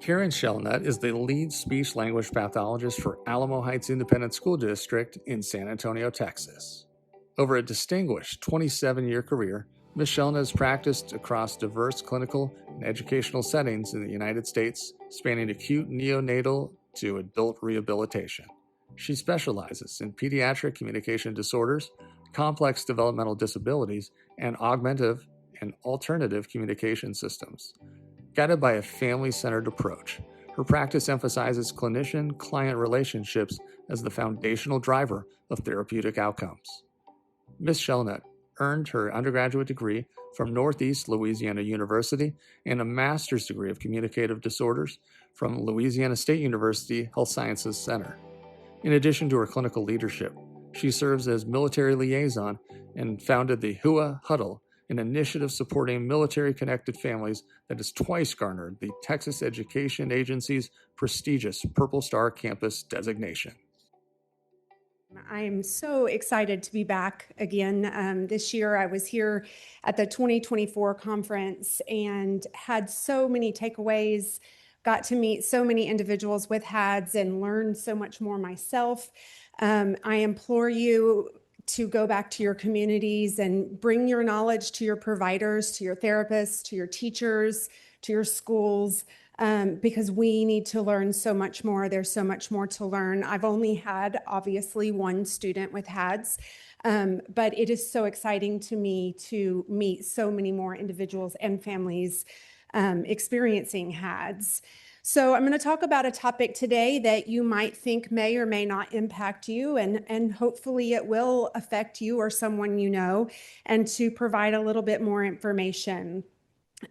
Karyn Shelnutt is the lead speech-language pathologist for Alamo Heights Independent School District in San Antonio, Texas. Over a distinguished 27-year career, Ms. Shelnutt has practiced across diverse clinical and educational settings in the United States, spanning acute neonatal to adult rehabilitation. She specializes in pediatric communication disorders, complex developmental disabilities, and augmentative and alternative communication systems. Guided by a family-centered approach, her practice emphasizes clinician-client relationships as the foundational driver of therapeutic outcomes. Ms. Shelnutt earned her undergraduate degree from Northeast Louisiana University and a master's degree of communicative disorders from Louisiana State University Health Sciences Center. In addition to her clinical leadership, she serves as military liaison and founded the HUA Huddle, an initiative supporting military-connected families that has twice garnered the Texas Education Agency's prestigious Purple Star Campus designation. I'm so excited to be back again. This year I was here at the 2024 conference and had so many takeaways, got to meet so many individuals with HADS and learn so much more myself. I implore you to go back to your communities and bring your knowledge to your providers, to your therapists, to your teachers, to your schools, because we need to learn so much more. There's so much more to learn. I've only had, obviously, one student with HADS, but it is so exciting to me to meet so many more individuals and families experiencing HADS. So I'm going to talk about a topic today that you might think may or may not impact you, and hopefully it will affect you or someone you know, and to provide a little bit more information.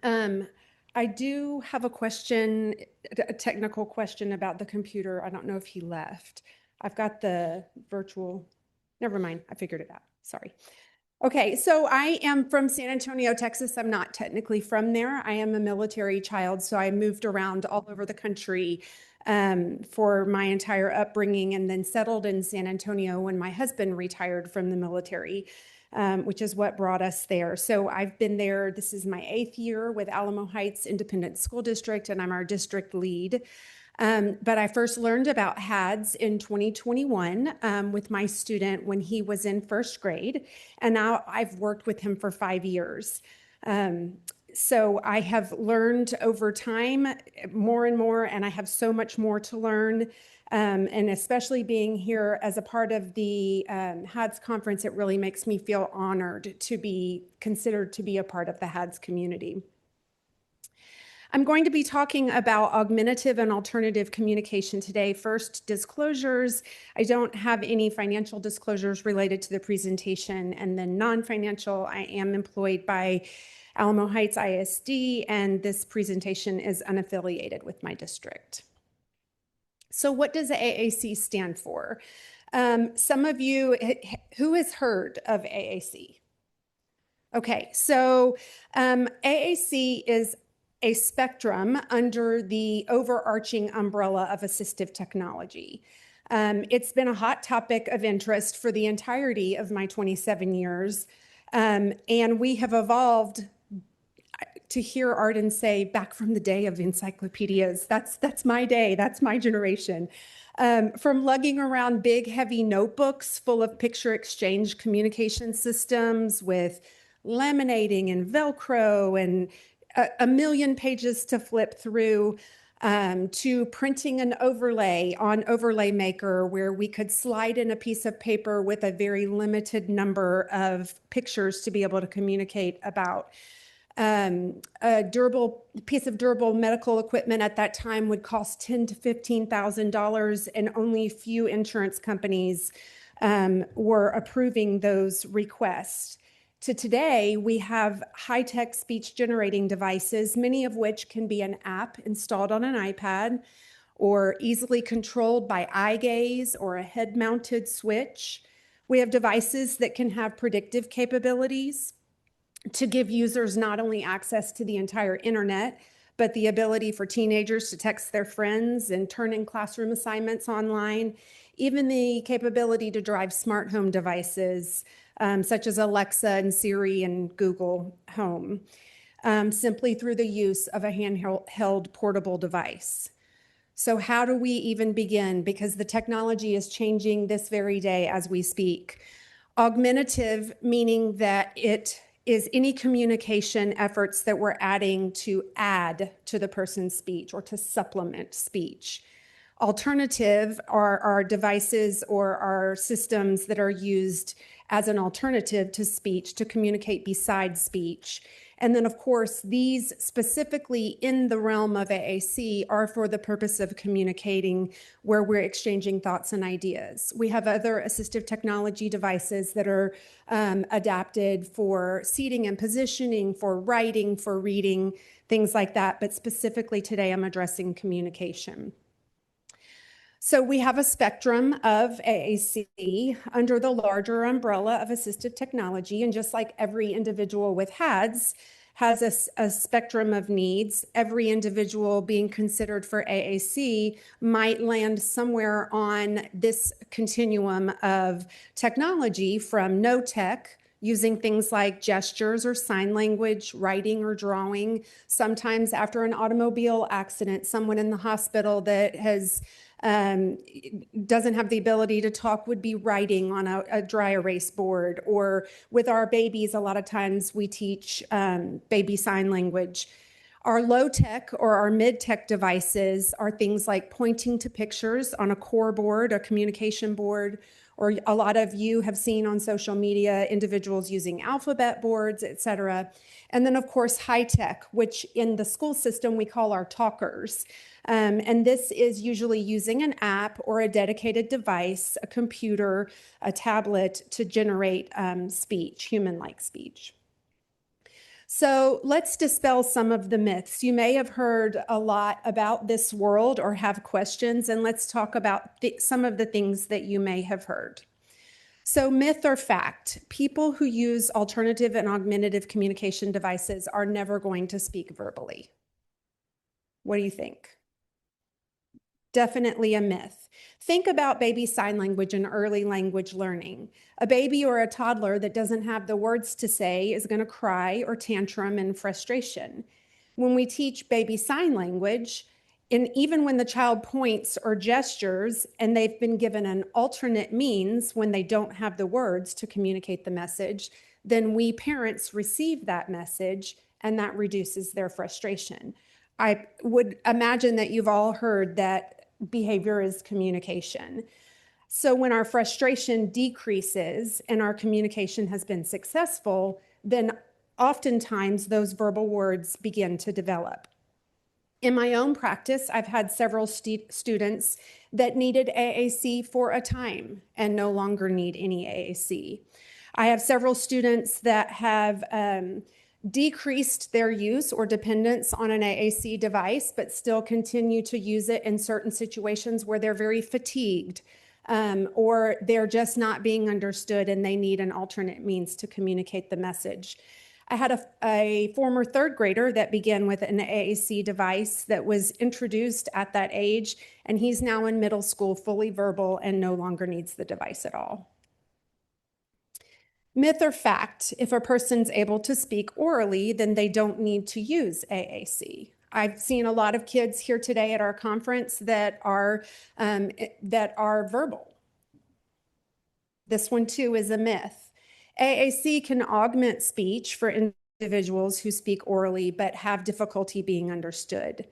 I do have a question, a technical question about the computer. I don't know if he left. I've got the virtual, never mind, I figured it out, sorry. Okay, so I am from San Antonio, Texas. I'm not technically from there. I am a military child, so I moved around all over the country for my entire upbringing and then settled in San Antonio when my husband retired from the military, which is what brought us there. So I've been there, this is my 8th year with Alamo Heights Independent School District, and I'm our district lead. But I first learned about HADS in 2021 with my student when he was in 1st grade, and now I've worked with him for 5 years. So I have learned over time more and more, and I have so much more to learn. And especially being here as a part of the HADS conference, it really makes me feel honored to be considered to be a part of the HADS community. I'm going to be talking about augmentative and alternative communication today. First, disclosures. I don't have any financial disclosures related to the presentation, and then non-financial. I am employed by Alamo Heights ISD, and this presentation is unaffiliated with my district. So what does AAC stand for? Some of you, who has heard of AAC? Okay, so AAC is a spectrum under the overarching umbrella of assistive technology. It's been a hot topic of interest for the entirety of my 27 years, and we have evolved to hear Arden say back from the day of encyclopedias. That's my day, that's my generation. From lugging around big, heavy notebooks full of picture exchange communication systems with laminating and Velcro and a million pages to flip through, to printing an overlay on Overlay Maker where we could slide in a piece of paper with a very limited number of pictures to be able to communicate about. A durable piece of durable medical equipment at that time would cost $10,000 to $15,000, and only few insurance companies were approving those requests. To today, we have high-tech speech generating devices, many of which can be an app installed on an iPad or easily controlled by eye gaze or a head-mounted switch. We have devices that can have predictive capabilities to give users not only access to the entire internet, but the ability for teenagers to text their friends and turn in classroom assignments online, even the capability to drive smart home devices, such as Alexa and Siri and Google Home. simply through the use of a handheld portable device. So how do we even begin? Because the technology is changing this very day as we speak. Augmentative, meaning that it is any communication efforts that we're adding to add to the person's speech or to supplement speech. Alternative are our devices or our systems that are used as an alternative to speech to communicate besides speech. And then, of course, these specifically in the realm of AAC are for the purpose of communicating where we're exchanging thoughts and ideas. We have other assistive technology devices that are adapted for seating and positioning, for writing, for reading, things like that. But specifically today, I'm addressing communication. So we have a spectrum of AAC under the larger umbrella of assistive technology. And just like every individual with HADS has a spectrum of needs, every individual being considered for AAC might land somewhere on this continuum of technology, from no tech, using things like gestures or sign language, writing or drawing. Sometimes after an automobile accident, someone in the hospital that has doesn't have the ability to talk would be writing on a dry erase board. Or with our babies, a lot of times we teach baby sign language. Our low-tech or our mid-tech devices are things like pointing to pictures on a core board, a communication board, or a lot of you have seen on social media individuals using alphabet boards, et cetera. And then, of course, high-tech, which in the school system we call our talkers. And this is usually using an app or a dedicated device, a computer, a tablet, to generate speech, human-like speech. So let's dispel some of the myths. You may have heard a lot about this world or have questions, and let's talk about some of the things that you may have heard. So myth or fact, people who use alternative and augmentative communication devices are never going to speak verbally. What do you think? Definitely a myth. Think about baby sign language and early language learning. A baby or a toddler that doesn't have the words to say is going to cry or tantrum in frustration. When we teach baby sign language, and even when the child points or gestures and they've been given an alternate means when they don't have the words to communicate the message, then we parents receive that message and that reduces their frustration. I would imagine that you've all heard that behavior is communication. So when our frustration decreases and our communication has been successful, then oftentimes those verbal words begin to develop. In my own practice, I've had several students that needed AAC for a time and no longer need any AAC. I have several students that have decreased their use or dependence on an AAC device, but still continue to use it in certain situations where they're very fatigued or they're just not being understood and they need an alternate means to communicate the message. I had a former third grader that began with an AAC device that was introduced at that age, and he's now in middle school, fully verbal, and no longer needs the device at all. Myth or fact, if a person's able to speak orally, then they don't need to use AAC. I've seen a lot of kids here today at our conference that are verbal. This one too is a myth. AAC can augment speech for individuals who speak orally but have difficulty being understood.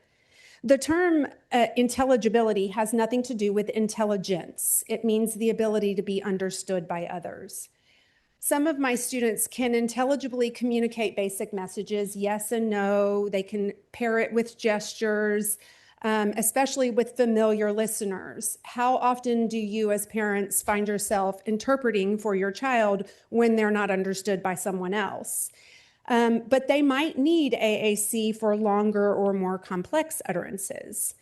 The term intelligibility has nothing to do with intelligence. It means the ability to be understood by others. Some of my students can intelligibly communicate basic messages, yes and no. They can pair it with gestures, especially with familiar listeners. How often do you as parents find yourself interpreting for your child when they're not understood by someone else? But they might need AAC for longer or more complex utterances.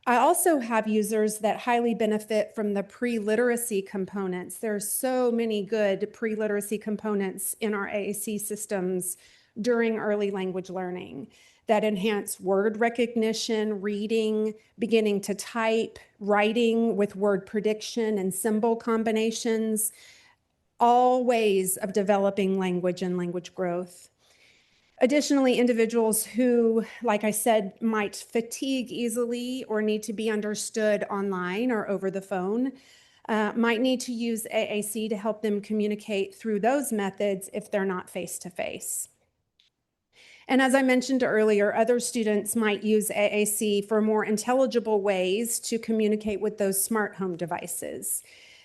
I also have users that highly benefit from the pre-literacy components. There's so many good pre-literacy components in our AAC systems during early language learning that enhance word recognition, reading, beginning to type, writing with word prediction and symbol combinations, all ways of developing language and language growth. Additionally, individuals who, like I said, might fatigue easily or need to be understood online or over the phone might need to use AAC to help them communicate through those methods if they're not face-to-face. And as I mentioned earlier, other students might use AAC for more intelligible ways to communicate with those smart home devices.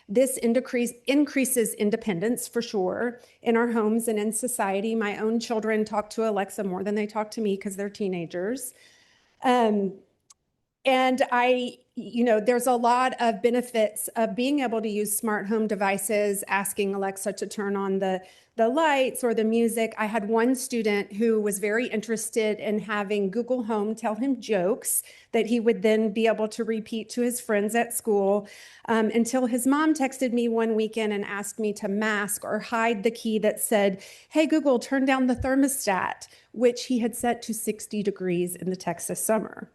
This increases independence for sure in our homes and in society. My own children talk to Alexa more than they talk to me because they're teenagers. And there's a lot of benefits of being able to use smart home devices, asking Alexa to turn on the lights or the music. I had one student who was very interested in having Google Home tell him jokes that he would then be able to repeat to his friends at school until his mom texted me one weekend and asked me to mask or hide the key that said, "Hey, Google, turn down the thermostat," which he had set to 60 degrees in the Texas summer.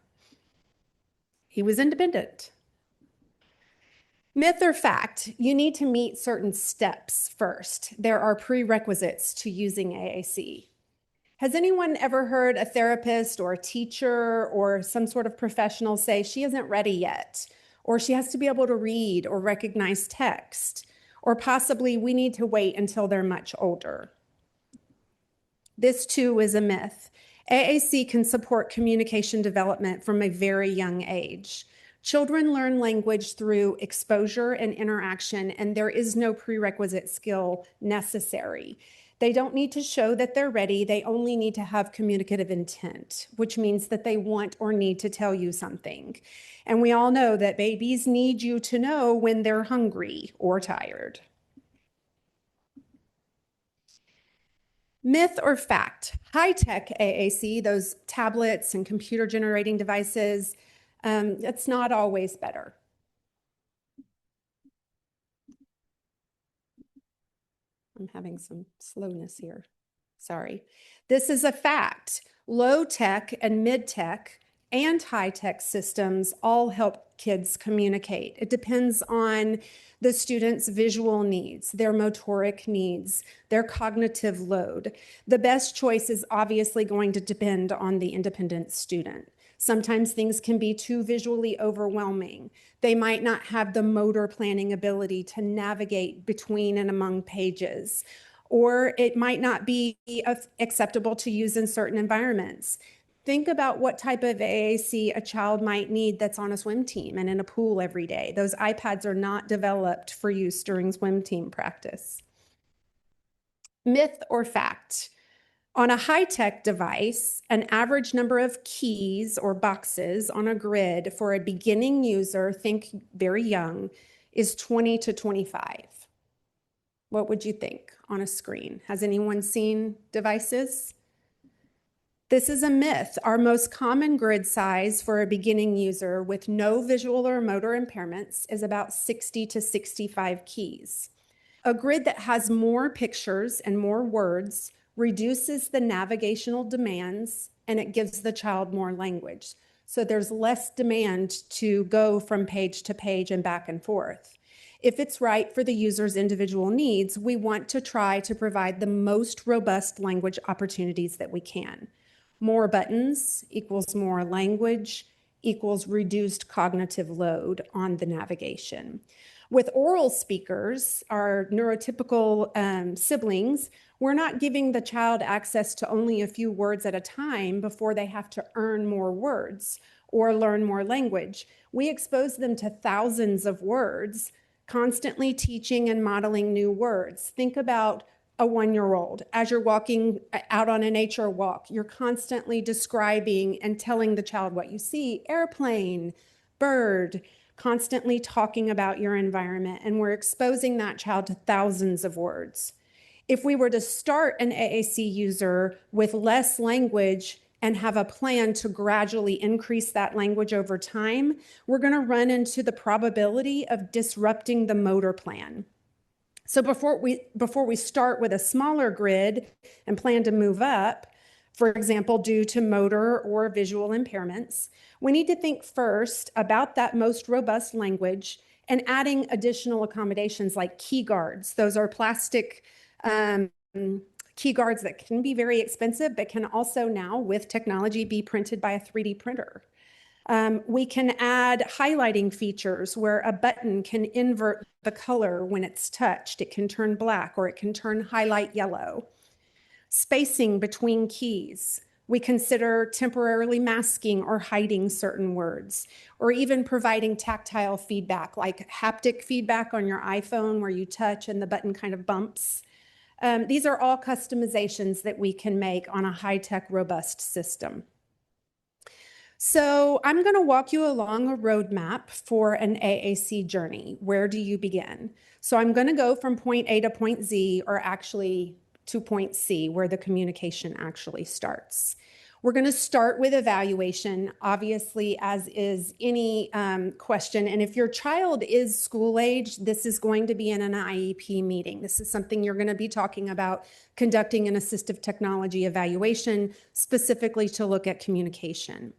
He was independent. Myth or fact, you need to meet certain steps first. There are prerequisites to using AAC. Has anyone ever heard a therapist or a teacher or some sort of professional say she isn't ready yet, or she has to be able to read or recognize text, or possibly we need to wait until they're much older? This too is a myth. AAC can support communication development from a very young age. Children learn language through exposure and interaction, and there is no prerequisite skill necessary. They don't need to show that they're ready. They only need to have communicative intent, which means that they want or need to tell you something. And we all know that babies need you to know when they're hungry or tired. Myth or fact, high-tech AAC, those tablets and computer generating devices, it's not always better. I'm having some slowness here. Sorry. This is a fact. Low-tech and mid-tech and high-tech systems all help kids communicate. It depends on the student's visual needs, their motoric needs, their cognitive load. The best choice is obviously going to depend on the independent student. Sometimes things can be too visually overwhelming. They might not have the motor planning ability to navigate between and among pages, or it might not be acceptable to use in certain environments. Think about what type of AAC a child might need that's on a swim team and in a pool every day. Those iPads are not developed for use during swim team practice. Myth or fact? On a high-tech device, an average number of keys or boxes on a grid for a beginning user, think very young, is 20 to 25. What would you think on a screen? Has anyone seen devices? This is a myth. Our most common grid size for a beginning user with no visual or motor impairments is about 60 to 65 keys. A grid that has more pictures and more words reduces the navigational demands and it gives the child more language. So there's less demand to go from page to page and back and forth. If it's right for the user's individual needs, we want to try to provide the most robust language opportunities that we can. More buttons equals more language equals reduced cognitive load on the navigation. With oral speakers, our neurotypical siblings, we're not giving the child access to only a few words at a time before they have to earn more words or learn more language. We expose them to thousands of words, constantly teaching and modeling new words. Think about a one-year-old. As you're walking out on a nature walk, you're constantly describing and telling the child what you see: airplane, bird, constantly talking about your environment, and we're exposing that child to thousands of words. If we were to start an AAC user with less language and have a plan to gradually increase that language over time, we're going to run into the probability of disrupting the motor plan. So before we start with a smaller grid and plan to move up, for example, due to motor or visual impairments, we need to think first about that most robust language and adding additional accommodations like key guards. Those are plastic key guards that can be very expensive, but can also now, with technology, be printed by a 3D printer. We can add highlighting features where a button can invert the color when it's touched. It can turn black or it can turn highlight yellow. Spacing between keys. We consider temporarily masking or hiding certain words, or even providing tactile feedback, like haptic feedback on your iPhone where you touch and the button kind of bumps. These are all customizations that we can make on a high-tech, robust system. So I'm going to walk you along a roadmap for an AAC journey. Where do you begin? So I'm going to go from point A to point Z, or actually to point C, where the communication actually starts. We're going to start with evaluation, obviously, as is any question. And if your child is school age, this is going to be in an IEP meeting. This is something you're going to be talking about, conducting an assistive technology evaluation, specifically to look at communication.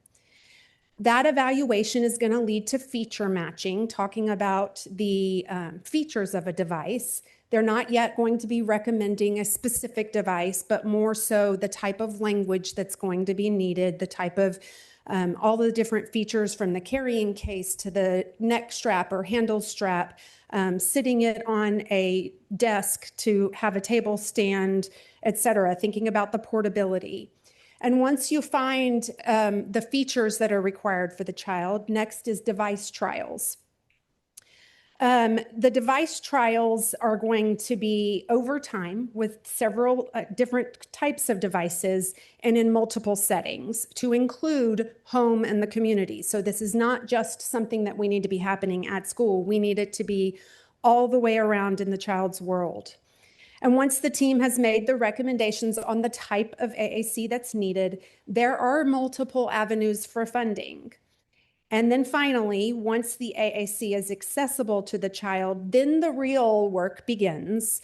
That evaluation is going to lead to feature matching, talking about the features of a device. They're not yet going to be recommending a specific device, but more so the type of language that's going to be needed, the type of all the different features from the carrying case to the neck strap or handle strap, sitting it on a desk to have a table stand, etc., thinking about the portability. And once you find the features that are required for the child, next is device trials. The device trials are going to be over time with several different types of devices and in multiple settings, to include home and the community. So this is not just something that we need to be happening at school. We need it to be all the way around in the child's world. And once the team has made the recommendations on the type of AAC that's needed, there are multiple avenues for funding. And then finally, once the AAC is accessible to the child, then the real work begins,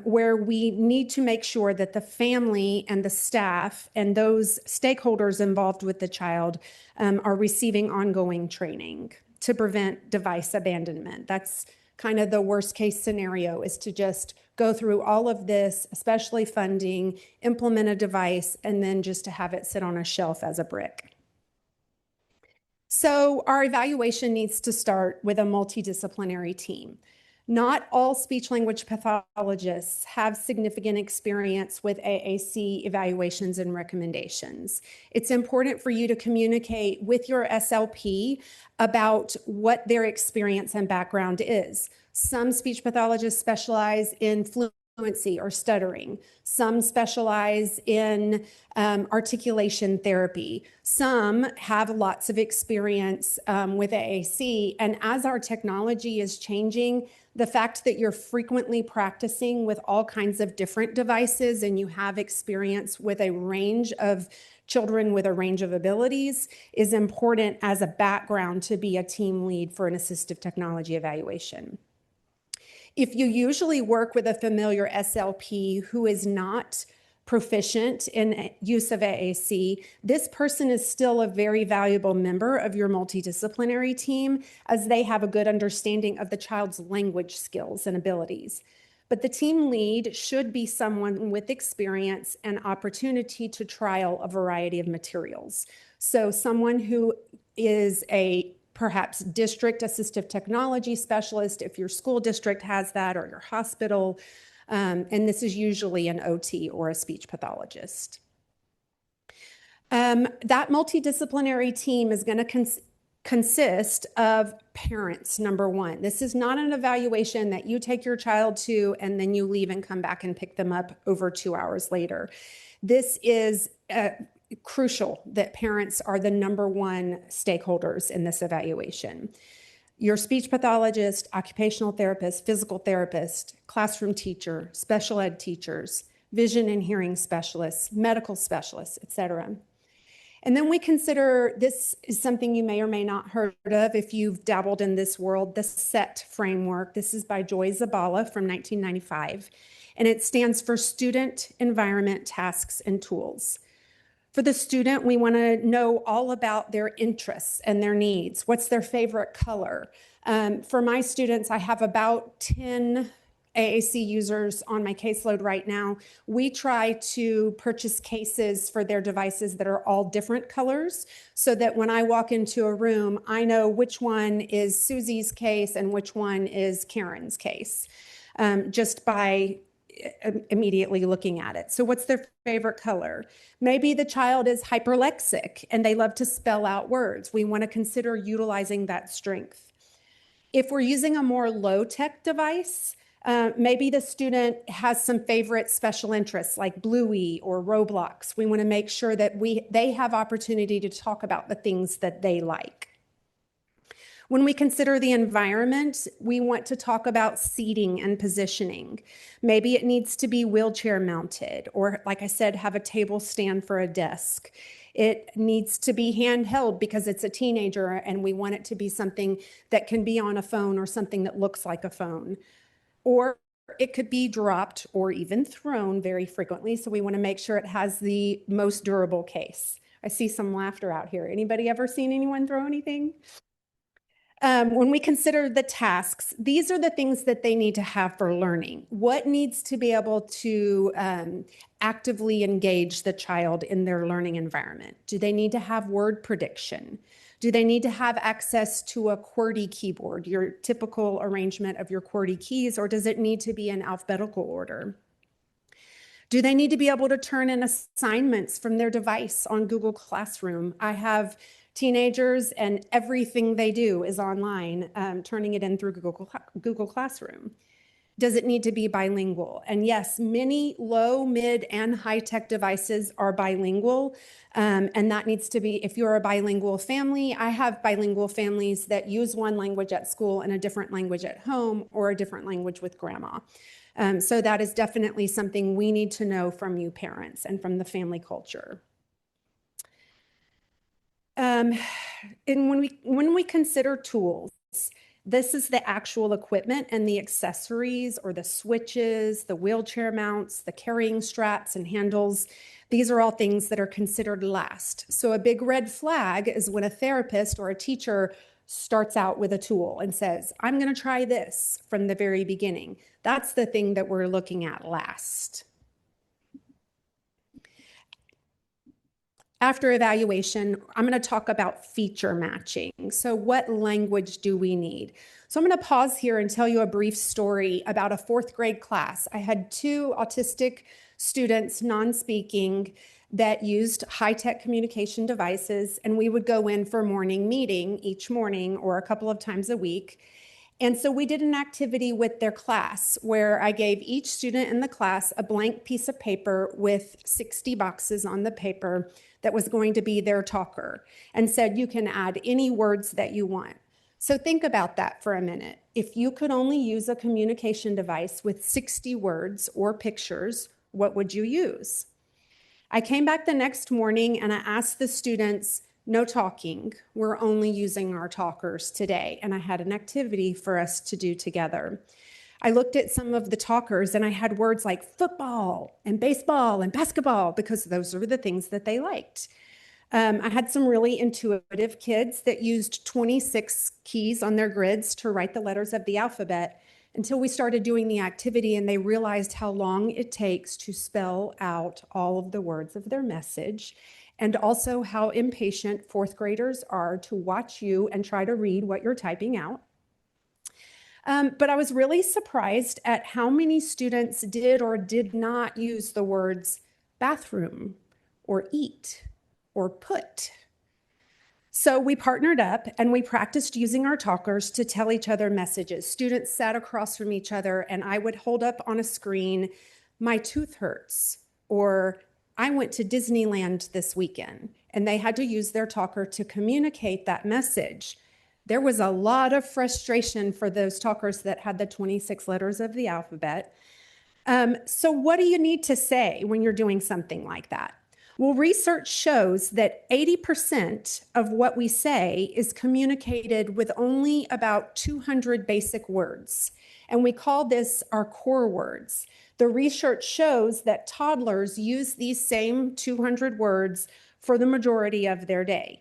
where we need to make sure that the family and the staff and those stakeholders involved with the child are receiving ongoing training to prevent device abandonment. That's kind of the worst case scenario, is to just go through all of this, especially funding, implement a device, and then just to have it sit on a shelf as a brick. So our evaluation needs to start with a multidisciplinary team. Not all speech-language pathologists have significant experience with AAC evaluations and recommendations. It's important for you to communicate with your SLP about what their experience and background is. Some speech pathologists specialize in fluency or stuttering. Some specialize in articulation therapy. Some have lots of experience with AAC. And as our technology is changing, the fact that you're frequently practicing with all kinds of different devices and you have experience with a range of children with a range of abilities is important as a background to be a team lead for an assistive technology evaluation. If you usually work with a familiar SLP who is not proficient in use of AAC, this person is still a very valuable member of your multidisciplinary team, as they have a good understanding of the child's language skills and abilities. But the team lead should be someone with experience and opportunity to trial a variety of materials. So someone who is a perhaps district assistive technology specialist, if your school district has that, or your hospital, and this is usually an OT or a speech pathologist. That multidisciplinary team is going to consist of parents, number one. This is not an evaluation that you take your child to and then you leave and come back and pick them up over 2 hours later. This is crucial that parents are the number one stakeholders in this evaluation. Your speech pathologist, occupational therapist, physical therapist, classroom teacher, special ed teachers, vision and hearing specialists, medical specialists, etc. And then we consider, this is something you may or may not heard of if you've dabbled in this world, the SET framework. This is by Joy Zabala from 1995, and it stands for Student, Environment, Tasks, and Tools. For the student, we want to know all about their interests and their needs. What's their favorite color? For my students, I have about 10 AAC users on my caseload right now, we try to purchase cases for their devices that are all different colors so that when I walk into a room, I know which one is Susie's case and which one is Karyn's case, just by immediately looking at it. So what's their favorite color? Maybe the child is hyperlexic and they love to spell out words. We want to consider utilizing that strength. If we're using a more low-tech device, maybe the student has some favorite special interests like Bluey or Roblox. We want to make sure that they have opportunity to talk about the things that they like. When we consider the environment, we want to talk about seating and positioning. Maybe it needs to be wheelchair mounted, or like I said, have a table stand for a desk. It needs to be handheld because it's a teenager and we want it to be something that can be on a phone or something that looks like a phone. Or it could be dropped or even thrown very frequently. So we want to make sure it has the most durable case. I see some laughter out here. Anybody ever seen anyone throw anything? When we consider the tasks, these are the things that they need to have for learning. What needs to be able to actively engage the child in their learning environment? Do they need to have word prediction? Do they need to have access to a QWERTY keyboard, your typical arrangement of your QWERTY keys, or does it need to be in alphabetical order? Do they need to be able to turn in assignments from their device on Google Classroom? I have teenagers and everything they do is online, turning it in through Google Classroom. Does it need to be bilingual? And yes, many low, mid, and high-tech devices are bilingual, and that needs to be, if you're a bilingual family, I have bilingual families that use one language at school and a different language at home, or a different language with grandma. So that is definitely something we need to know from you parents and from the family culture. And when we consider tools, this is the actual equipment and the accessories or the switches, the wheelchair mounts, the carrying straps and handles. These are all things that are considered last. So a big red flag is when a therapist or a teacher starts out with a tool and says, I'm going to try this from the very beginning. That's the thing that we're looking at last. After evaluation, I'm going to talk about feature matching. So what language do we need? So I'm going to pause here and tell you a brief story about a fourth grade class. I had two autistic students, non-speaking, that used high-tech communication devices, and we would go in for morning meeting each morning or a couple of times a week. And so we did an activity with their class where I gave each student in the class a blank piece of paper with 60 boxes on the paper that was going to be their talker, and said, you can add any words that you want. So think about that for a minute. If you could only use a communication device with 60 words or pictures, what would you use? I came back the next morning and I asked the students, no talking. We're only using our talkers today. And I had an activity for us to do together. I looked at some of the talkers and I had words like football and baseball and basketball because those are the things that they liked. I had some really intuitive kids that used 26 keys on their grids to write the letters of the alphabet until we started doing the activity and they realized how long it takes to spell out all of the words of their message, and also how impatient fourth graders are to watch you and try to read what you're typing out. But I was really surprised at how many students did or did not use the words bathroom or eat or put. So we partnered up and we practiced using our talkers to tell each other messages. Students sat across from each other and I would hold up on a screen, my tooth hurts, or I went to Disneyland this weekend, and they had to use their talker to communicate that message. There was a lot of frustration for those talkers that had the 26 letters of the alphabet. So what do you need to say when you're doing something like that? Well, research shows that 80% of what we say is communicated with only about 200 basic words, and we call this our core words. The research shows that toddlers use these same 200 words for the majority of their day.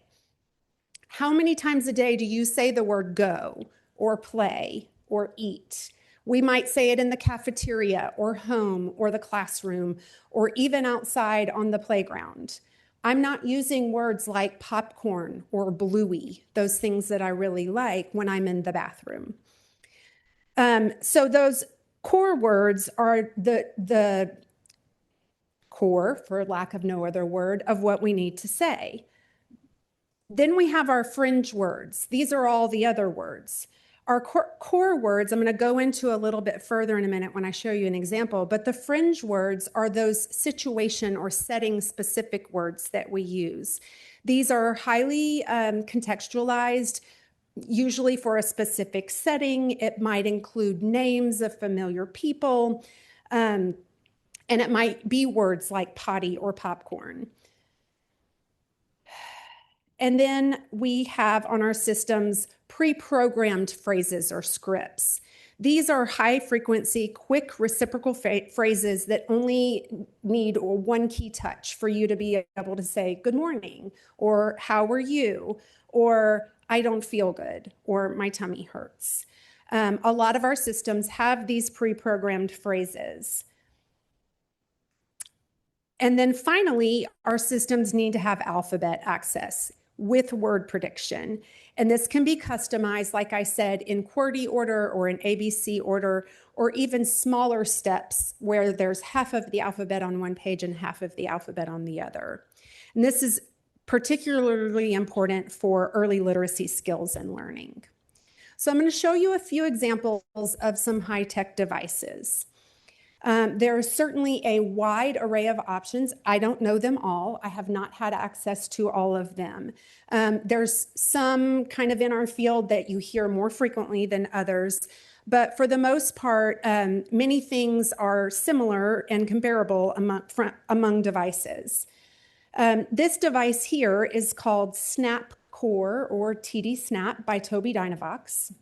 How many times a day do you say the word go or play or eat? We might say it in the cafeteria or home or the classroom or even outside on the playground. I'm not using words like popcorn or bluey, those things that I really like when I'm in the bathroom. So those core words are the core, for lack of no other word, of what we need to say. Then we have our fringe words. These are all the other words. Our core words, I'm going to go into a little bit further in a minute when I show you an example, but the fringe words are those situation or setting specific words that we use. These are highly contextualized, usually for a specific setting. It might include names of familiar people, and it might be words like potty or popcorn. And then we have on our systems pre-programmed phrases or scripts. These are high frequency, quick reciprocal phrases that only need one key touch for you to be able to say good morning, or how are you, or I don't feel good, or my tummy hurts. A lot of our systems have these pre-programmed phrases. And then finally, our systems need to have alphabet access with word prediction. And this can be customized, like I said, in QWERTY order or in ABC order, or even smaller steps where there's half of the alphabet on one page and half of the alphabet on the other. And this is particularly important for early literacy skills and learning. So I'm going to show you a few examples of some high-tech devices. There is certainly a wide array of options. I don't know them all. I have not had access to all of them. There's some kind of in our field that you hear more frequently than others, but for the most part, many things are similar and comparable among devices. This device here is called Snap Core, or TD Snap, by Tobii Dynavox.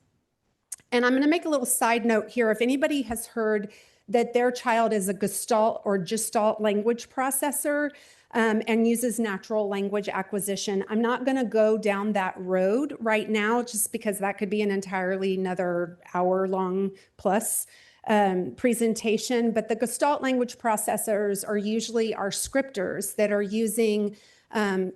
And I'm going to make a little side note here. If anybody has heard that their child is a Gestalt or Gestalt language processor and uses natural language acquisition, I'm not going to go down that road right now, just because that could be an entirely another hour-long plus presentation. But the Gestalt language processors are usually our scripters that are using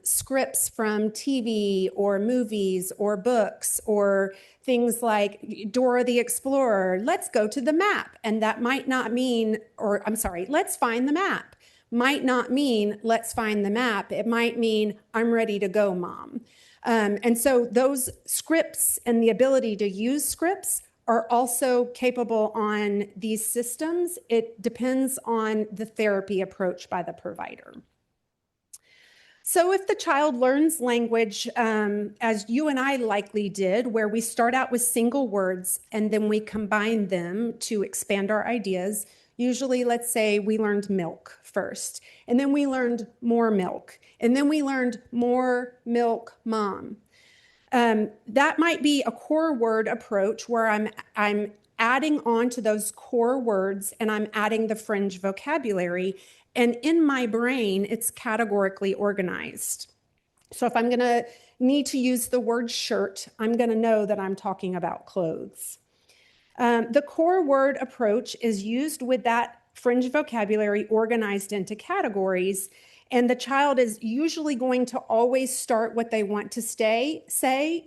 scripts from TV or movies or books, or things like Dora the Explorer, let's go to the map. And that might not mean, or I'm sorry, let's find the map. Might not mean let's find the map. It might mean I'm ready to go, Mom. And so those scripts and the ability to use scripts are also capable on these systems. It depends on the therapy approach by the provider. So if the child learns language, as you and I likely did, where we start out with single words and then we combine them to expand our ideas, usually let's say we learned milk first, and then we learned more milk, and then we learned more milk, Mom. That might be a core word approach where I'm adding on to those core words and I'm adding the fringe vocabulary. And in my brain, it's categorically organized. So if I'm going to need to use the word shirt, I'm going to know that I'm talking about clothes. The core word approach is used with that fringe vocabulary organized into categories. And the child is usually going to always start what they want to say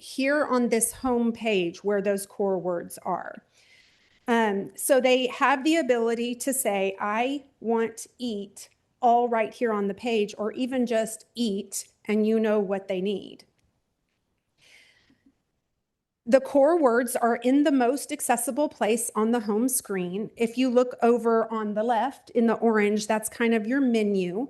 here on this home page where those core words are. So they have the ability to say, I want eat, all right here on the page, or even just eat, and you know what they need. The core words are in the most accessible place on the home screen. If you look over on the left in the orange, that's kind of your menu,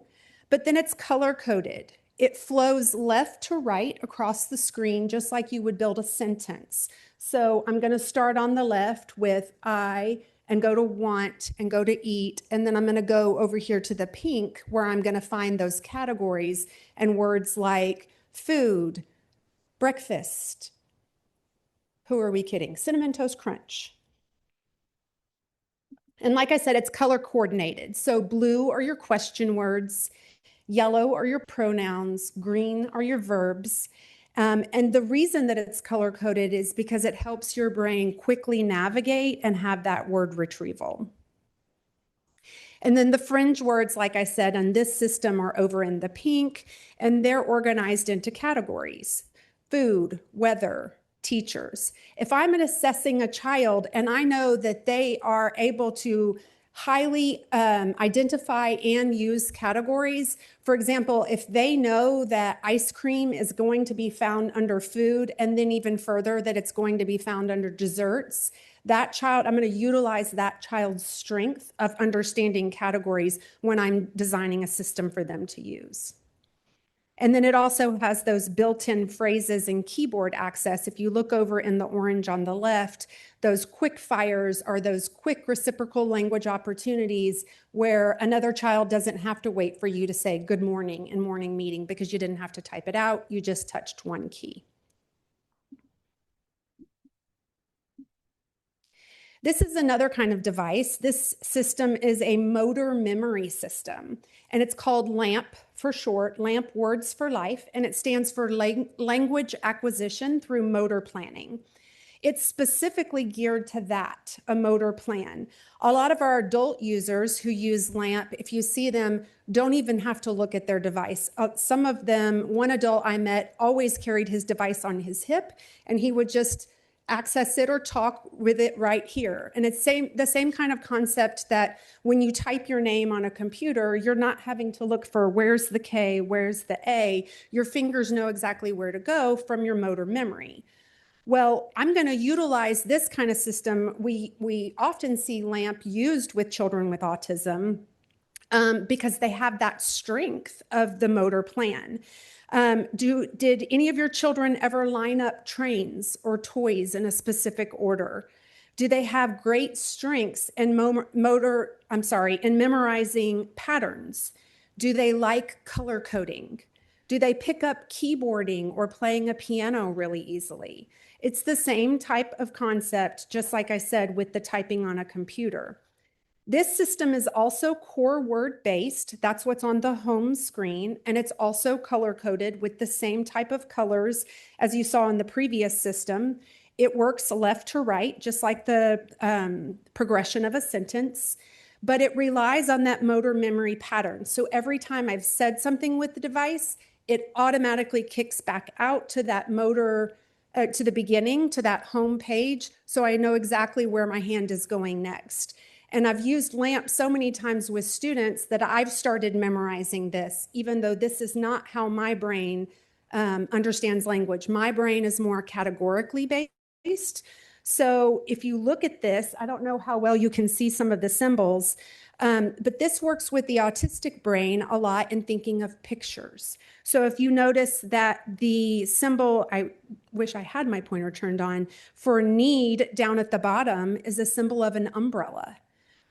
but then it's color-coded. It flows left to right across the screen, just like you would build a sentence. So I'm going to start on the left with I, and go to want, and go to eat, and then I'm going to go over here to the pink where I'm going to find those categories and words like food, breakfast. Who are we kidding? Cinnamon Toast Crunch. And like I said, it's color coordinated. So blue are your question words, yellow are your pronouns, green are your verbs. And the reason that it's color-coded is because it helps your brain quickly navigate and have that word retrieval. And then the fringe words, like I said, on this system are over in the pink, and they're organized into categories: food, weather, teachers. If I'm assessing a child and I know that they are able to highly identify and use categories, for example, if they know that ice cream is going to be found under food, and then even further that it's going to be found under desserts, that child, I'm going to utilize that child's strength of understanding categories when I'm designing a system for them to use. And then it also has those built-in phrases and keyboard access. If you look over in the orange on the left, those quick fires are those quick reciprocal language opportunities where another child doesn't have to wait for you to say good morning in morning meeting because you didn't have to type it out. You just touched one key. This is another kind of device. This system is a motor memory system, and it's called LAMP for short, LAMP Words for Life, and it stands for Language Acquisition Through Motor Planning. It's specifically geared to that, a motor plan. A lot of our adult users who use LAMP, if you see them, don't even have to look at their device. Some of them, one adult I met always carried his device on his hip, and he would just access it or talk with it right here. And it's the same kind of concept that when you type your name on a computer, you're not having to look for where's the K, where's the A. Your fingers know exactly where to go from your motor memory. Well, I'm going to utilize this kind of system. We often see LAMP used with children with autism because they have that strength of the motor plan. Did any of your children ever line up trains or toys in a specific order? Do they have great strengths in in memorizing patterns? Do they like color coding? Do they pick up keyboarding or playing a piano really easily? It's the same type of concept, just like I said, with the typing on a computer. This system is also core word based. That's what's on the home screen. And it's also color coded with the same type of colors as you saw in the previous system. It works left to right, just like the progression of a sentence, but it relies on that motor memory pattern. So every time I've said something with the device, it automatically kicks back out to that motor, to the beginning, to that home page. So I know exactly where my hand is going next. And I've used LAMP so many times with students that I've started memorizing this, even though this is not how my brain understands language. My brain is more categorically based. So if you look at this, I don't know how well you can see some of the symbols, but this works with the autistic brain a lot in thinking of pictures. So if you notice that the symbol, I wish I had my pointer turned on, for need down at the bottom is a symbol of an umbrella.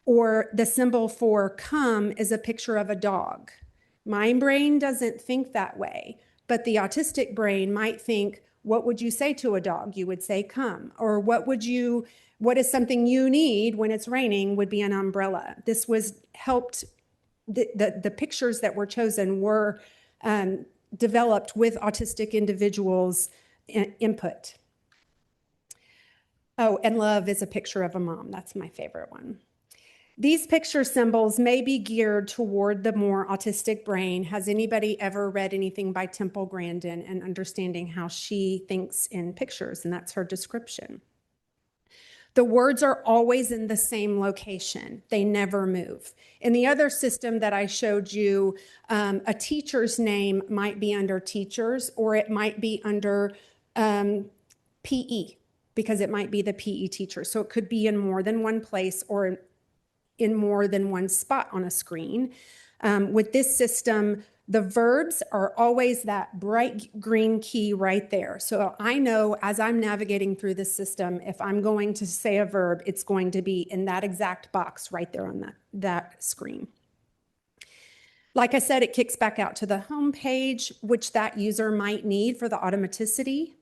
Or the symbol for come is a picture of a dog. My brain doesn't think that way, but the autistic brain might think, what would you say to a dog? You would say come. Or what is something you need when it's raining would be an umbrella. This was helped, the pictures that were chosen were developed with autistic individuals' input. Oh, and love is a picture of a mom. That's my favorite one. These picture symbols may be geared toward the more autistic brain. Has anybody ever read anything by Temple Grandin and understanding how she thinks in pictures? And that's her description. The words are always in the same location. They never move. In the other system that I showed you, a teacher's name might be under teachers, or it might be under PE, because it might be the PE teacher. So it could be in more than one place or in more than one spot on a screen. With this system, the verbs are always that bright green key right there. So I know as I'm navigating through this system, if I'm going to say a verb, it's going to be in that exact box right there on that screen. Like I said, it kicks back out to the home page, which that user might need for the automaticity.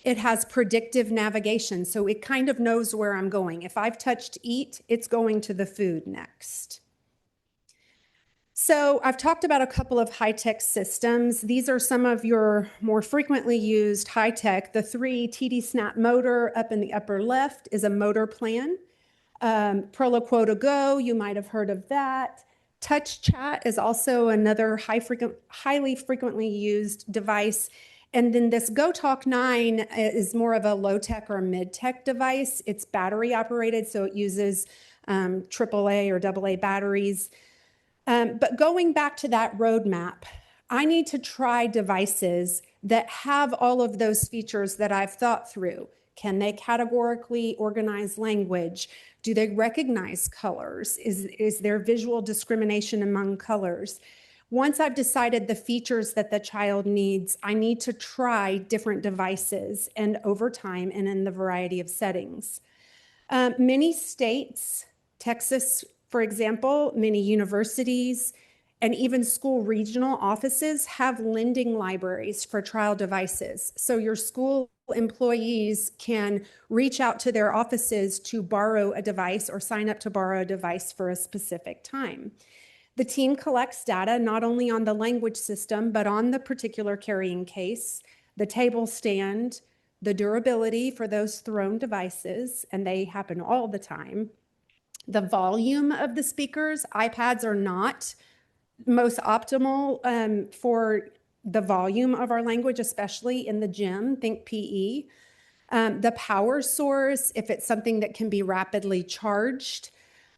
It has predictive navigation, so it kind of knows where I'm going. If I've touched eat, it's going to the food next. So I've talked about a couple of high-tech systems. These are some of your more frequently used high-tech. The 3 TD Snap motor up in the upper left is a motor plan. Proloquo Go, you might have heard of that. Touch Chat is also another highly frequently used device. And then this GoTalk 9 is more of a low-tech or mid-tech device. It's battery operated, so it uses AAA or AA batteries. But going back to that roadmap, I need to try devices that have all of those features that I've thought through. Can they categorically organize language? Do they recognize colors? Is there visual discrimination among colors? Once I've decided the features that the child needs, I need to try different devices and over time and in the variety of settings. Many states, Texas, for example, many universities, and even school regional offices have lending libraries for trial devices. So your school employees can reach out to their offices to borrow a device or sign up to borrow a device for a specific time. The team collects data not only on the language system, but on the particular carrying case, the table stand, the durability for those thrown devices, and they happen all the time. The volume of the speakers, iPads are not most optimal for the volume of our language, especially in the gym, think PE. The power source, if it's something that can be rapidly charged.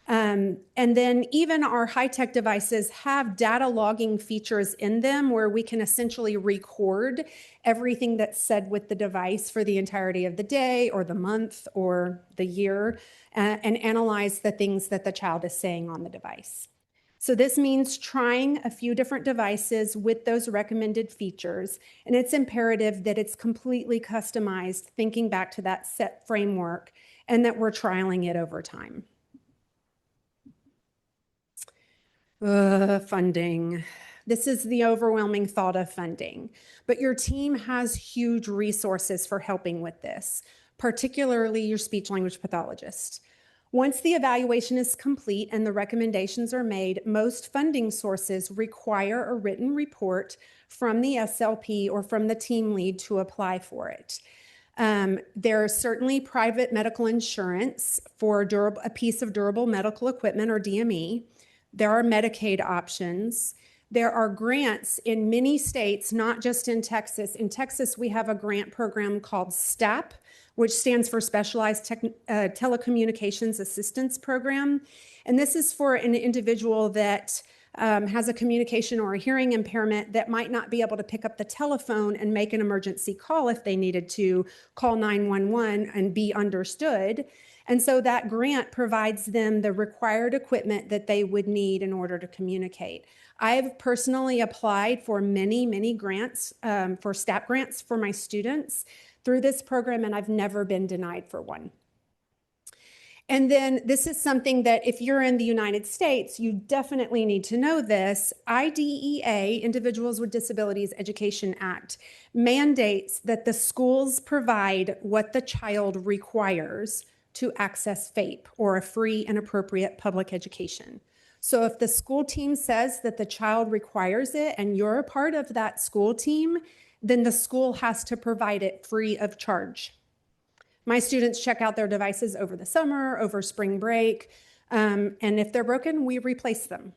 And then even our high-tech devices have data logging features in them where we can essentially record everything that's said with the device for the entirety of the day or the month or the year and analyze the things that the child is saying on the device. So this means trying a few different devices with those recommended features, and it's imperative that it's completely customized, thinking back to that set framework, and that we're trialing it over time. Funding. This is the overwhelming thought of funding, but your team has huge resources for helping with this, particularly your speech language pathologist. Once the evaluation is complete and the recommendations are made, most funding sources require a written report from the SLP or from the team lead to apply for it. There is certainly private medical insurance for a piece of durable medical equipment or DME. There are Medicaid options. There are grants in many states, not just in Texas. In Texas, we have a grant program called STAP, which stands for Specialized Telecommunications Assistance Program. And this is for an individual that has a communication or a hearing impairment that might not be able to pick up the telephone and make an emergency call if they needed to call 911 and be understood. And so that grant provides them the required equipment that they would need in order to communicate. I've personally applied for many, many grants, for STAP grants for my students through this program, and I've never been denied for one. And then this is something that if you're in the United States, you definitely need to know this. IDEA, Individuals with Disabilities Education Act, mandates that the schools provide what the child requires to access FAPE, or a free and appropriate public education. So if the school team says that the child requires it and you're a part of that school team, then the school has to provide it free of charge. My students check out their devices over the summer, over spring break, and if they're broken, we replace them.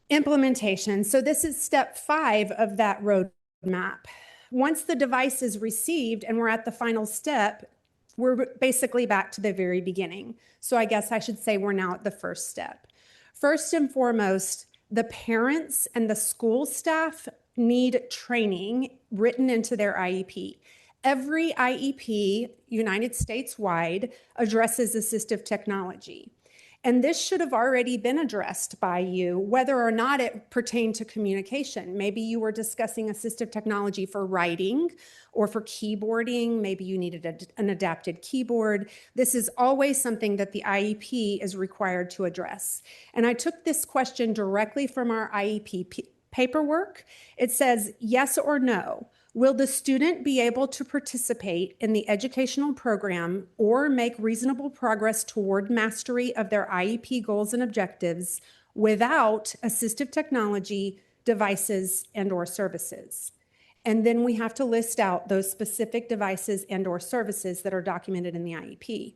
Implementation. So this is step 5 of that roadmap. Once the device is received and we're at the final step, we're basically back to the very beginning. So I guess I should say we're now at the first step. First and foremost, the parents and the school staff need training written into their IEP. Every IEP, United States wide, addresses assistive technology. And this should have already been addressed by you, whether or not it pertained to communication. Maybe you were discussing assistive technology for writing or for keyboarding. Maybe you needed an adapted keyboard. This is always something that the IEP is required to address. And I took this question directly from our IEP paperwork. It says, yes or no. Will the student be able to participate in the educational program or make reasonable progress toward mastery of their IEP goals and objectives without assistive technology, devices, and/or services? And then we have to list out those specific devices and/or services that are documented in the IEP.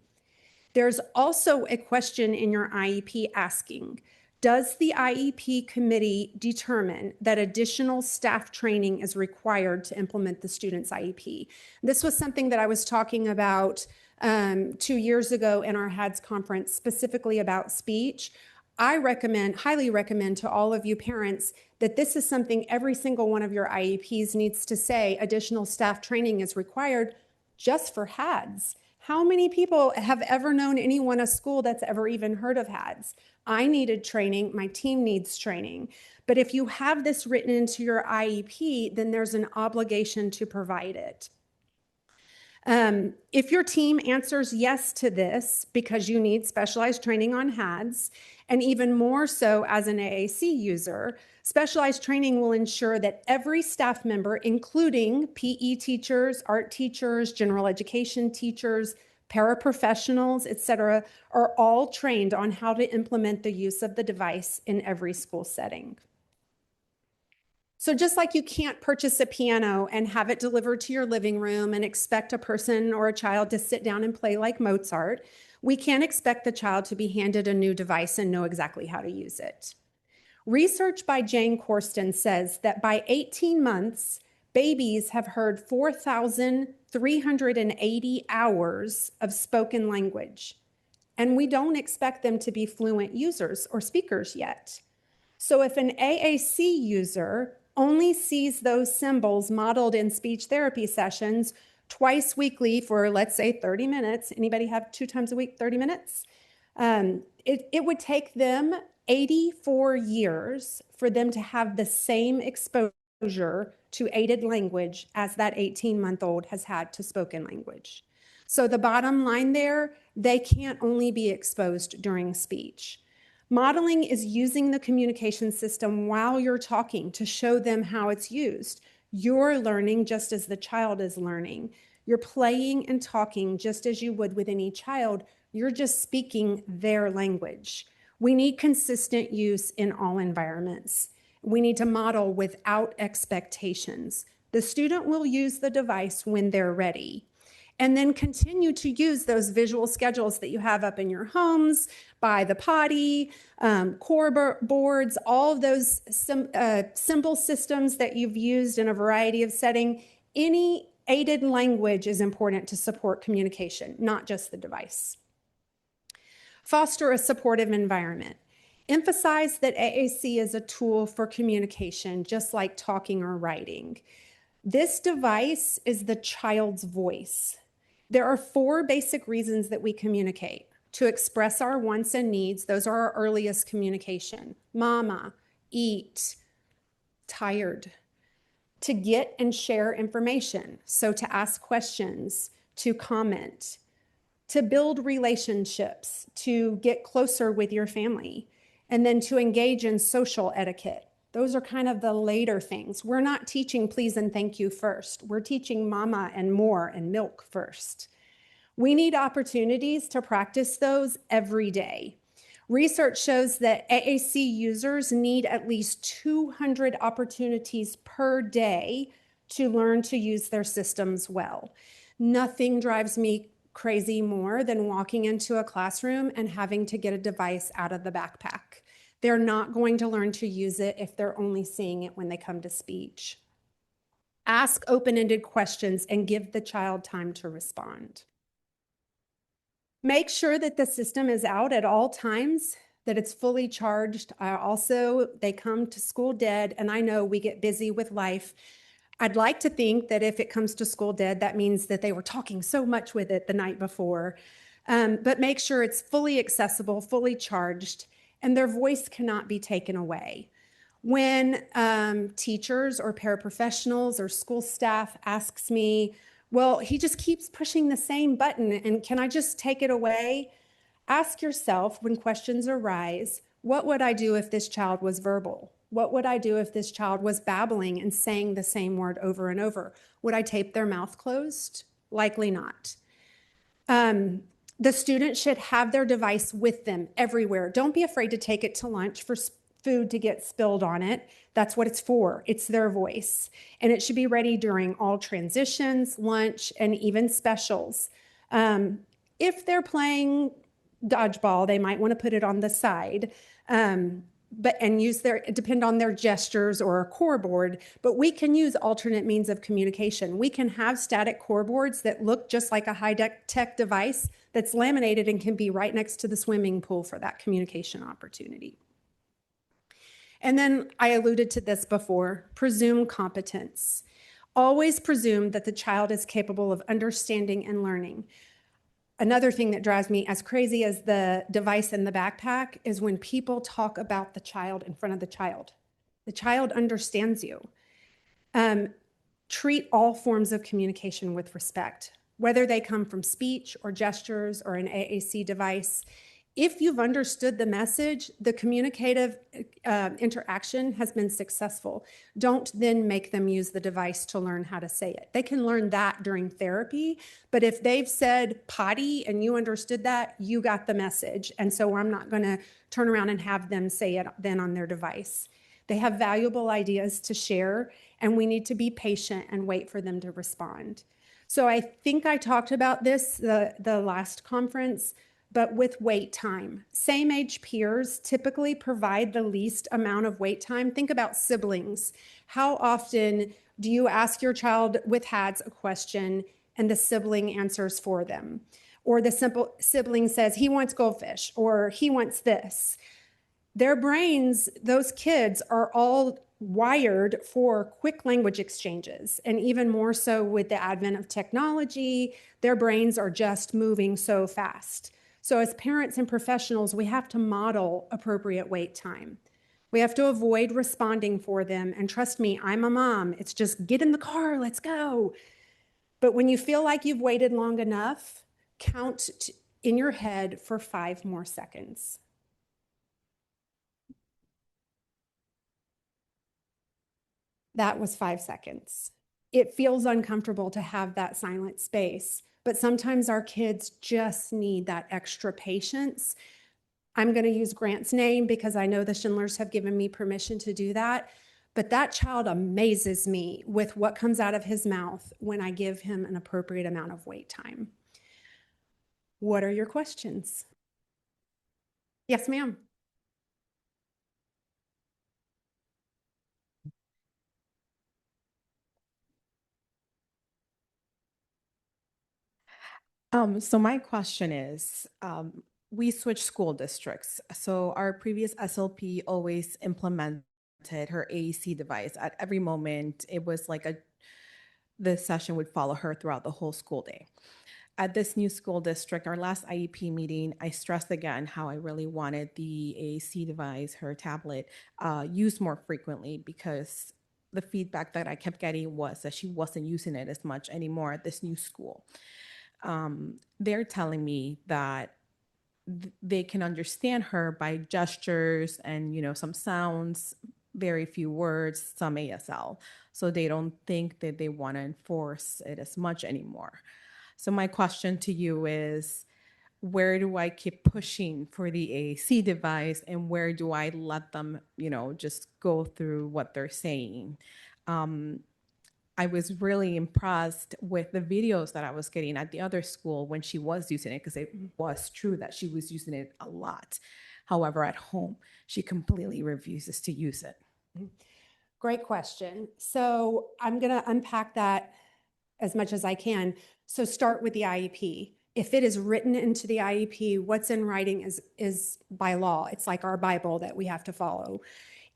There's also a question in your IEP asking, does the IEP committee determine that additional staff training is required to implement the student's IEP? This was something that I was talking about 2 years ago in our HADS conference, specifically about speech. I highly recommend to all of you parents that this is something every single one of your IEPs needs to say additional staff training is required just for HADS. How many people have ever known anyone at school that's ever even heard of HADS? I needed training, my team needs training. But if you have this written into your IEP, then there's an obligation to provide it. If your team answers yes to this because you need specialized training on HADS, and even more so as an AAC user, specialized training will ensure that every staff member, including PE teachers, art teachers, general education teachers, paraprofessionals, etc., are all trained on how to implement the use of the device in every school setting. So just like you can't purchase a piano and have it delivered to your living room and expect a person or a child to sit down and play like Mozart, we can't expect the child to be handed a new device and know exactly how to use it. Research by Jane Corsten says that by 18 months, babies have heard 4,380 hours of spoken language, and we don't expect them to be fluent users or speakers yet. So if an AAC user only sees those symbols modeled in speech therapy sessions twice weekly for, let's say, 30 minutes, anybody have 2 times a week, 30 minutes? It would take them 84 years for them to have the same exposure to aided language as that 18-month-old has had to spoken language. So the bottom line there, they can't only be exposed during speech. Modeling is using the communication system while you're talking to show them how it's used. You're learning just as the child is learning. You're playing and talking just as you would with any child. You're just speaking their language. We need consistent use in all environments. We need to model without expectations. The student will use the device when they're ready. And then continue to use those visual schedules that you have up in your homes, by the potty, core boards, all of those symbol systems that you've used in a variety of settings. Any aided language is important to support communication, not just the device. Foster a supportive environment. Emphasize that AAC is a tool for communication, just like talking or writing. This device is the child's voice. There are 4 basic reasons that we communicate. To express our wants and needs, those are our earliest communication. Mama, eat, tired. To get and share information, so to ask questions, to comment. To build relationships, to get closer with your family. And then to engage in social etiquette. Those are kind of the later things. We're not teaching please and thank you first. We're teaching mama and more and milk first. We need opportunities to practice those every day. Research shows that AAC users need at least 200 opportunities per day to learn to use their systems well. Nothing drives me crazy more than walking into a classroom and having to get a device out of the backpack. They're not going to learn to use it if they're only seeing it when they come to speech. Ask open-ended questions and give the child time to respond. Make sure that the system is out at all times, that it's fully charged. Also, they come to school dead, and I know we get busy with life. I'd like to think that if it comes to school dead, that means that they were talking so much with it the night before. But make sure it's fully accessible, fully charged, and their voice cannot be taken away. When teachers or paraprofessionals or school staff asks me, well, he just keeps pushing the same button, and can I just take it away? Ask yourself when questions arise, what would I do if this child was verbal? What would I do if this child was babbling and saying the same word over and over? Would I tape their mouth closed? Likely not. The student should have their device with them everywhere. Don't be afraid to take it to lunch for food to get spilled on it. That's what it's for. It's their voice. And it should be ready during all transitions, lunch, and even specials. If they're playing dodgeball, they might want to put it on the side. And depend on their gestures or a core board, but we can use alternate means of communication. We can have static core boards that look just like a high-tech device that's laminated and can be right next to the swimming pool for that communication opportunity. And then I alluded to this before, presume competence. Always presume that the child is capable of understanding and learning. Another thing that drives me as crazy as the device in the backpack is when people talk about the child in front of the child. The child understands you. Treat all forms of communication with respect, whether they come from speech or gestures or an AAC device. If you've understood the message, the communicative interaction has been successful. Don't then make them use the device to learn how to say it. They can learn that during therapy, but if they've said potty and you understood that, you got the message. And so I'm not going to turn around and have them say it then on their device. They have valuable ideas to share, and we need to be patient and wait for them to respond. So I think I talked about this the last conference, but with wait time. Same age peers typically provide the least amount of wait time. Think about siblings. How often do you ask your child with HADS a question and the sibling answers for them? Or the simple sibling says, he wants goldfish, or he wants this. Their brains, those kids are all wired for quick language exchanges. And even more so with the advent of technology, their brains are just moving so fast. So as parents and professionals, we have to model appropriate wait time. We have to avoid responding for them. And trust me, I'm a mom. It's just get in the car, let's go. But when you feel like you've waited long enough, count in your head for 5 more seconds. That was 5 seconds. It feels uncomfortable to have that silent space, but sometimes our kids just need that extra patience. I'm going to use Grant's name because I know the Schindlers have given me permission to do that, but that child amazes me with what comes out of his mouth when I give him an appropriate amount of wait time. What are your questions? Yes, ma'am. So my question is, we switched school districts. So our previous SLP always implemented her AAC device at every moment. It was like the session would follow her throughout the whole school day. At this new school district, our last IEP meeting, I stressed again how I really wanted the AAC device, her tablet, used more frequently because the feedback that I kept getting was that she wasn't using it as much anymore at this new school. They're telling me that they can understand her by gestures and, some sounds, very few words, some ASL. So they don't think that they want to enforce it as much anymore. So my question to you is, where do I keep pushing for the AAC device, and where do I let them, just go through what they're saying? I was really impressed with the videos that I was getting at the other school when she was using it, because it was true that she was using it a lot. However, at home, she completely refuses to use it. Great question. So I'm going to unpack that as much as I can. So start with the IEP. If it is written into the IEP, what's in writing is by law. It's like our Bible that we have to follow.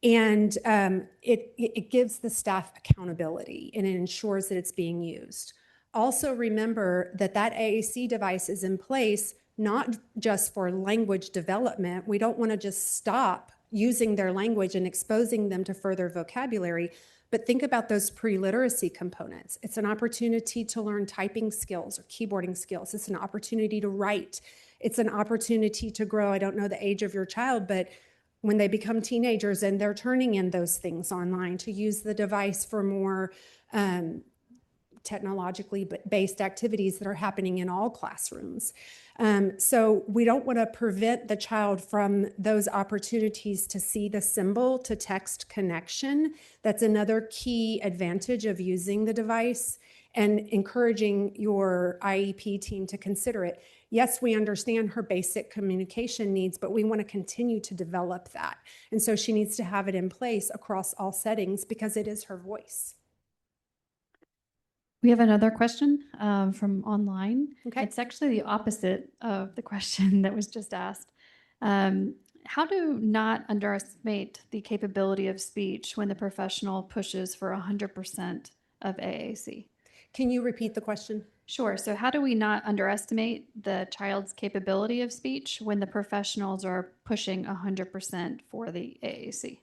And it gives the staff accountability, and it ensures that it's being used. Also remember that AAC device is in place not just for language development. We don't want to just stop using their language and exposing them to further vocabulary, but think about those pre-literacy components. It's an opportunity to learn typing skills or keyboarding skills. It's an opportunity to write. It's an opportunity to grow. I don't know the age of your child, but when they become teenagers and they're turning in those things online, to use the device for more technologically based activities that are happening in all classrooms. So we don't want to prevent the child from those opportunities to see the symbol to text connection. That's another key advantage of using the device, and encouraging your IEP team to consider it. Yes, we understand her basic communication needs, but we want to continue to develop that. And so she needs to have it in place across all settings because it is her voice. We have another question from online. Okay. It's actually the opposite of the question that was just asked. How to not underestimate the capability of speech when the professional pushes for 100% of AAC? Can you repeat the question? Sure. So how do we not underestimate the child's capability of speech when the professionals are pushing 100% for the AAC?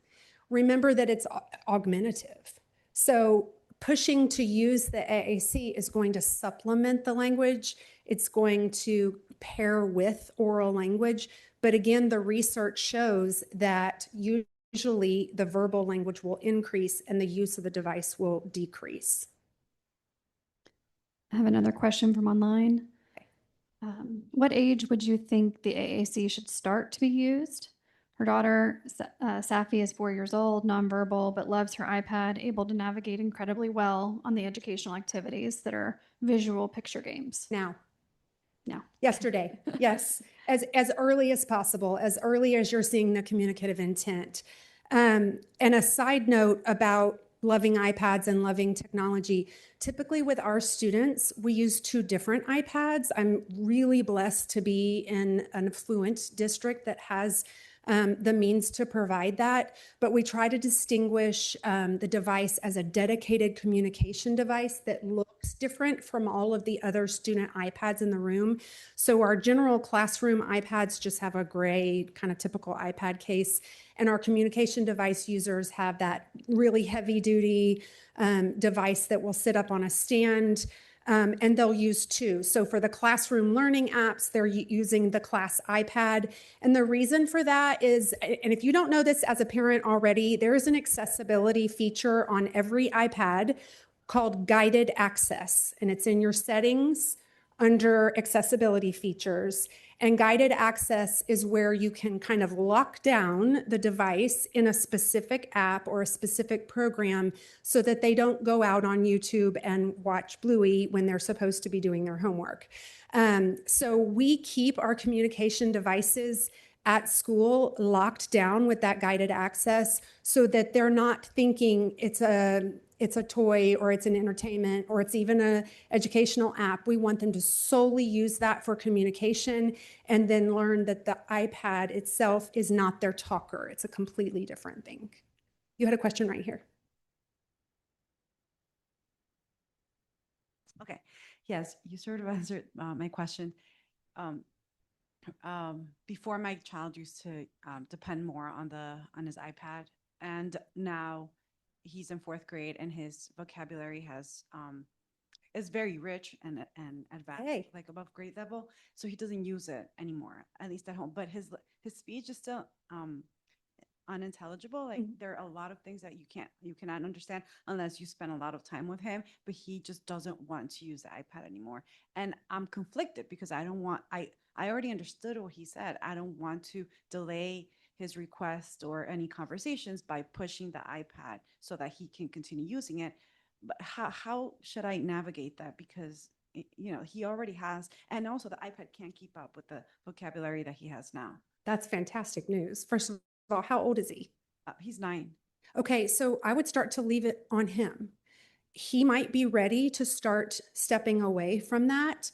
Remember that it's augmentative. So pushing to use the AAC is going to supplement the language. It's going to pair with oral language. But again, the research shows that usually the verbal language will increase and the use of the device will decrease. I have another question from online. What age would you think the AAC should start to be used? Her daughter, Safi, is 4 years old, nonverbal, but loves her iPad, able to navigate incredibly well on the educational activities that are visual picture games. Now. Now. Yesterday, yes. As early as possible, as early as you're seeing the communicative intent. And a side note about loving iPads and loving technology. Typically with our students, we use 2 different iPads. I'm really blessed to be in an affluent district that has the means to provide that, but we try to distinguish the device as a dedicated communication device that looks different from all of the other student iPads in the room. So our general classroom iPads just have a gray kind of typical iPad case, and our communication device users have that really heavy duty device that will sit up on a stand. And they'll use 2. So for the classroom learning apps, they're using the class iPad. And the reason for that is, and if you don't know this as a parent already, there is an accessibility feature on every iPad called guided access. And it's in your settings under accessibility features. And guided access is where you can kind of lock down the device in a specific app or a specific program so that they don't go out on YouTube and watch Bluey when they're supposed to be doing their homework. So we keep our communication devices at school locked down with that guided access so that they're not thinking it's a toy or it's an entertainment or it's even an educational app. We want them to solely use that for communication and then learn that the iPad itself is not their talker. It's a completely different thing. You had a question right here. Okay. Yes, you sort of answered my question. Before, my child used to depend more on his iPad, and now he's in 4th grade and his vocabulary is very rich and advanced, like above grade level. So he doesn't use it anymore, at least at home. But his speech is still unintelligible. Like there are a lot of things that you cannot understand unless you spend a lot of time with him. But he just doesn't want to use the iPad anymore, and I'm conflicted because I already understood what he said. I don't want to delay his request or any conversations by pushing the iPad so that he can continue using it. But how should I navigate that? Because, he already has, and also the iPad can't keep up with the vocabulary that he has now. That's fantastic news. First of all, how old is he? He's 9. Okay, so I would start to leave it on him. He might be ready to start stepping away from that.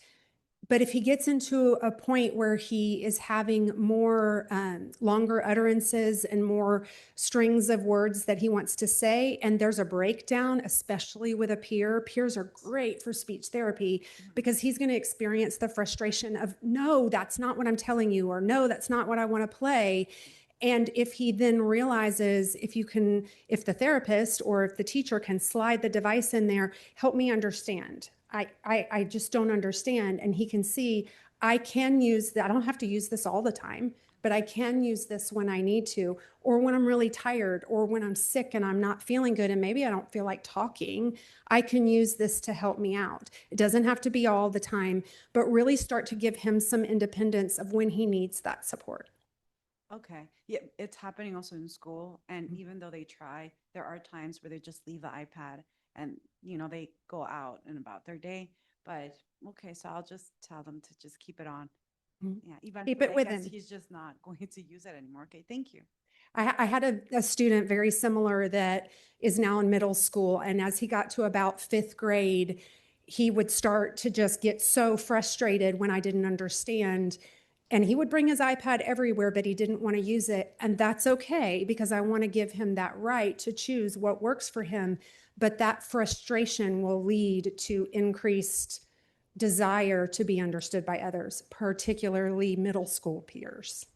But if he gets into a point where he is having more longer utterances and more strings of words that he wants to say, and there's a breakdown, especially with a peer, peers are great for speech therapy because he's going to experience the frustration of, no, that's not what I'm telling you, or no, that's not what I want to play. And if he then realizes if the therapist or if the teacher can slide the device in there, help me understand. I just don't understand. And he can see, I can use that. I don't have to use this all the time. but I can use this when I need to, or when I'm really tired, or when I'm sick and I'm not feeling good and maybe I don't feel like talking. I can use this to help me out. It doesn't have to be all the time, but really start to give him some independence of when he needs that support. Okay. Yeah, it's happening also in school. And even though they try, there are times where they just leave the iPad and, they go out and about their day. But okay, so I'll just tell them to just keep it on. Mhm. Yeah, even Keep it I with guess him. he's just not going to use it anymore. Okay, thank you. I had a student very similar that is now in middle school. And as he got to about fifth grade, he would start to just get so frustrated when I didn't understand. And he would bring his iPad everywhere, but he didn't want to use it. And that's okay, because I want to give him that right to choose what works for him. But that frustration will lead to increased desire to be understood by others, particularly middle school peers.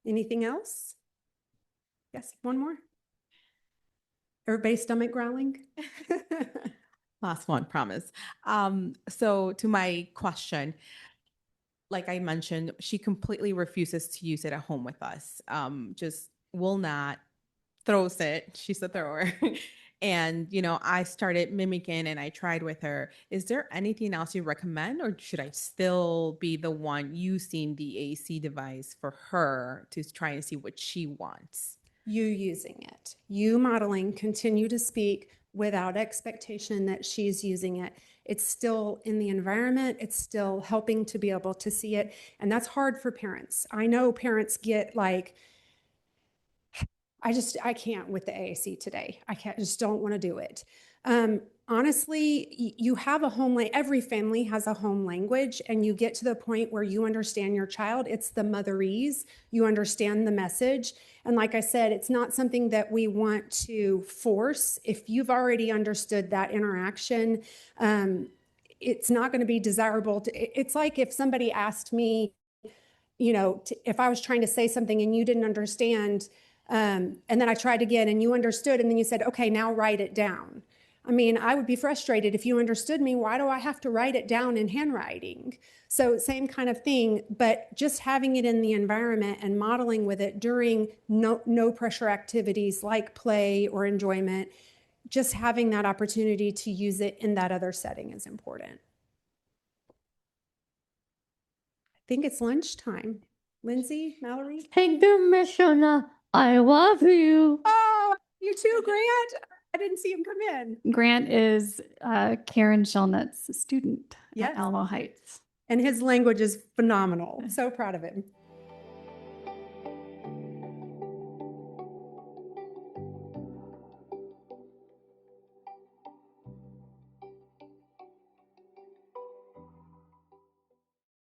Anything else? Yes, one more. Everybody stomach growling? Last one, promise. So to my question, like I mentioned, she completely refuses to use it at home with us. Just will not, throws it. She's a thrower. And, I started mimicking and I tried with her. Is there anything else you recommend, or should I still be the one using the AAC device for her to try and see what she wants? You using it, you modeling, continue to speak without expectation that she's using it. It's still in the environment, it's still helping to be able to see it. And that's hard for parents. I know parents get like, I can't with the AAC today. I just don't want to do it. Honestly, you have a home language. Every family has a home language, and you get to the point where you understand your child. It's the motherese. You understand the message. And like I said, it's not something that we want to force. If you've already understood that interaction, it's not going to be desirable. It's like if somebody asked me, if I was trying to say something and you didn't understand, and then I tried again and you understood, and then you said, okay, now write it down. I mean, I would be frustrated if you understood me. Why do I have to write it down in handwriting? So same kind of thing, but just having it in the environment and modeling with it during no pressure activities like play or enjoyment, just having that opportunity to use it in that other setting is important. I think it's lunchtime. Lindsay, Mallory? Take the mission. I love you. Oh, you too, Grant. I didn't see him come in. Grant is Karyn Shelnutt's student Yes. at Alamo Heights. And his language is phenomenal. So proud of him.